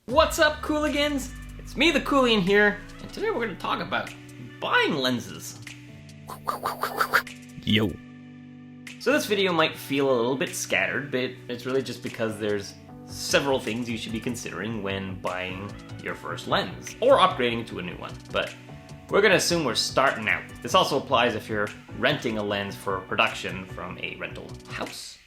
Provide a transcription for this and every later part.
What's up, Cooligans? It's me, the Coolian here, and today we're going to talk about buying lenses. Yo. So this video might feel a little bit scattered, but it's really just because there's several things you should be considering when buying your first lens, or upgrading to a new one, but we're going to assume we're starting out. This also applies if you're renting a lens for production from a rental house.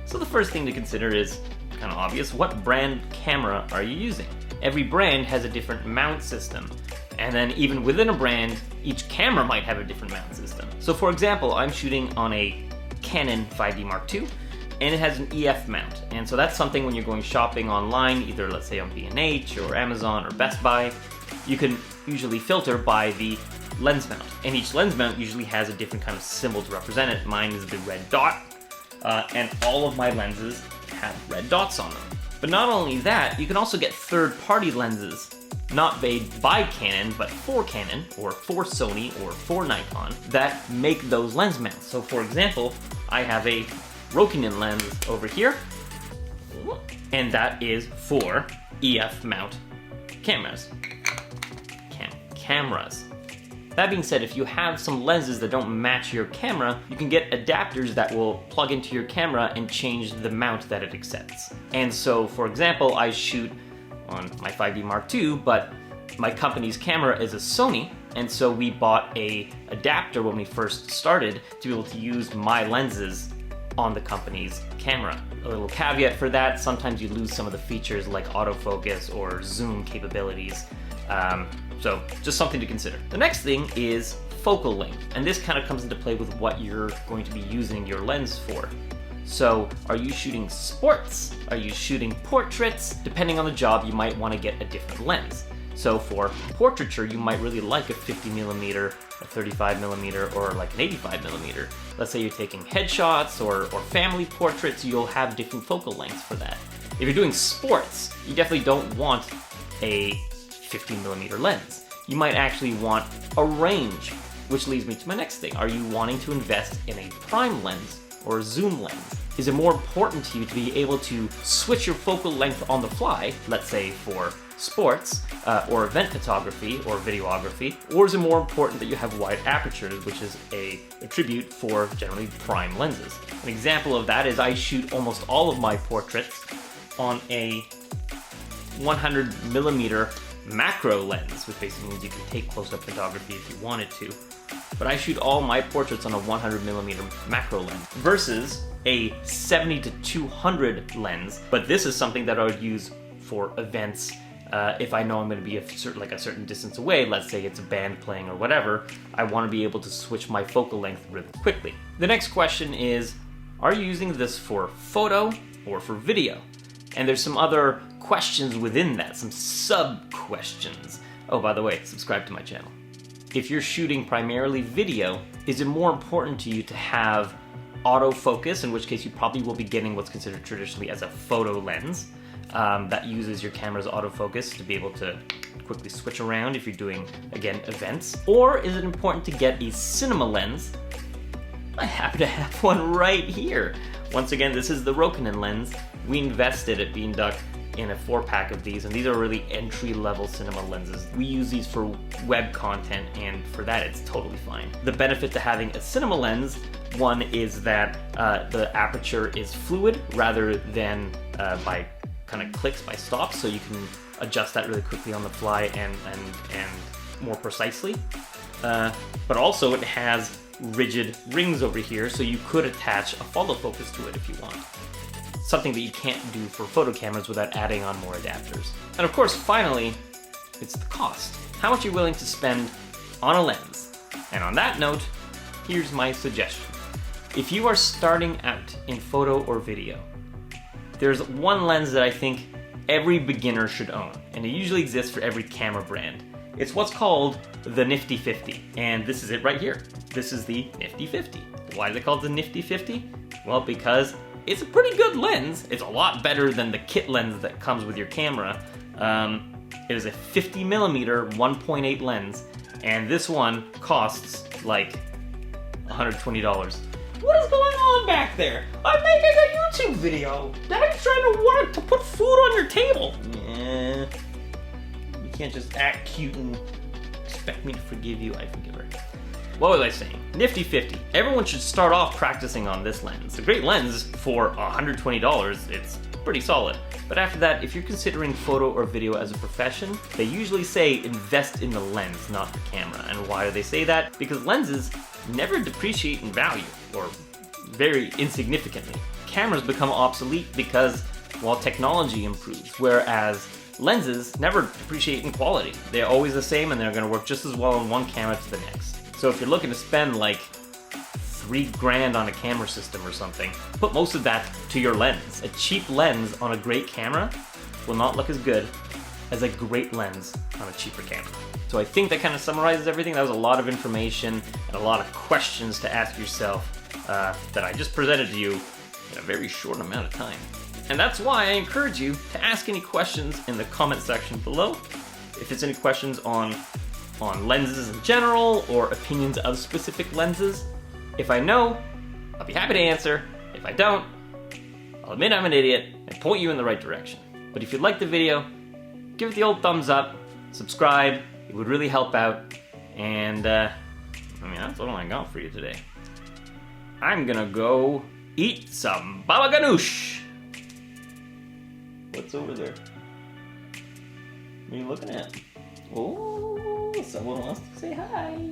So the first thing to consider is kind of obvious. What brand camera are you using? Every brand has a different mount system. And then even within a brand, each camera might have a different mount system. So for example, I'm shooting on a Canon 5D Mark II, and it has an EF mount. And so that's something when you're going shopping online, either let's say on B&H or Amazon or Best Buy, you can usually filter by the lens mount. And each lens mount usually has a different kind of symbol to represent it. Mine is the red dot. And all of my lenses have red dots on them. But not only that, you can also get third-party lenses, not made by Canon, but for Canon, or for Sony, or for Nikon, that make those lens mounts. So for example, I have a Rokinon lens over here, and that is for EF mount cameras. Cameras. That being said, if you have some lenses that don't match your camera, you can get adapters that will plug into your camera and change the mount that it accepts. And so, for example, I shoot on my 5D Mark II, but my company's camera is a Sony, and so we bought a adapter when we first started to be able to use my lenses on the company's camera. A little caveat for that, sometimes you lose some of the features like autofocus or zoom capabilities. So just something to consider. The next thing is focal length, and this kind of comes into play with what you're going to be using your lens for. So are you shooting sports? Are you shooting portraits? Depending on the job, you might want to get a different lens. So for portraiture, you might really like a 50mm, a 35mm, or like an 85mm. Let's say you're taking headshots or family portraits, you'll have different focal lengths for that. If you're doing sports, you definitely don't want a 15mm lens. You might actually want a range, which leads me to my next thing. Are you wanting to invest in a prime lens or a zoom lens? Is it more important to you to be able to switch your focal length on the fly, let's say for sports, or event photography or videography, or is it more important that you have wide apertures, which is a attribute for generally prime lenses? An example of that is I shoot almost all of my portraits on a 100mm macro lens, which basically means you can take close-up photography if you wanted to. But I shoot all my portraits on a 100mm macro lens versus a 70-200 lens. But this is something that I would use for events if I know I'm going to be a certain distance away. Let's say it's a band playing or whatever. I want to be able to switch my focal length really quickly. The next question is, are you using this for photo or for video? And there's some other questions within that, some sub-questions. Oh, by the way, subscribe to my channel. If you're shooting primarily video, is it more important to you to have autofocus, in which case you probably will be getting what's considered traditionally as a photo lens that uses your camera's autofocus to be able to quickly switch around if you're doing, again, events? Or is it important to get a cinema lens? I happen to have one right here. Once again, this is the Rokinon lens. We invested at Bean Duck in a 4-pack of these, and these are really entry-level cinema lenses. We use these for web content, and for that it's totally fine. The benefit to having a cinema lens, one is that the aperture is fluid rather than by kind of clicks, by stops, so you can adjust that really quickly on the fly and more precisely. But also it has rigid rings over here, so you could attach a follow focus to it if you want. Something that you can't do for photo cameras without adding on more adapters. And of course, finally, it's the cost. How much you're willing to spend on a lens. And on that note, here's my suggestion. If you are starting out in photo or video, there's one lens that I think every beginner should own, and it usually exists for every camera brand. It's what's called the Nifty 50, and this is it right here. This is the Nifty 50. Why is it called the Nifty 50? Well, because it's a pretty good lens. It's a lot better than the kit lens that comes with your camera. It is a 50mm 1.8 lens, and this one costs like $120. What is going on back there? I'm making a YouTube video. Daddy's trying to work to put food on your table. Yeah. You can't just act cute and expect me to forgive you. I forgive her. What was I saying? Nifty 50. Everyone should start off practicing on this lens. A great lens for $120, it's pretty solid. But after that, if you're considering photo or video as a profession, they usually say invest in the lens, not the camera. And why do they say that? Because lenses never depreciate in value, or very insignificantly. Cameras become obsolete because, well, technology improves, whereas lenses never depreciate in quality. They're always the same and they're gonna work just as well on one camera to the next. So if you're looking to spend like $3 grand on a camera system or something, put most of that to your lens. A cheap lens on a great camera will not look as good as a great lens on a cheaper camera. So I think that kind of summarizes everything. That was a lot of information and a lot of questions to ask yourself that I just presented to you in a very short amount of time. And that's why I encourage you to ask any questions in the comment section below. If it's any questions on lenses in general or opinions of specific lenses, if I know, I'll be happy to answer. If I don't, I'll admit I'm an idiot and point you in the right direction. But if you liked the video, give it the old thumbs up, subscribe, it would really help out. And I mean, that's all I got for you today. I'm gonna go eat some baba ganoush. What's over there? What are you looking at? Oh, someone wants to say hi.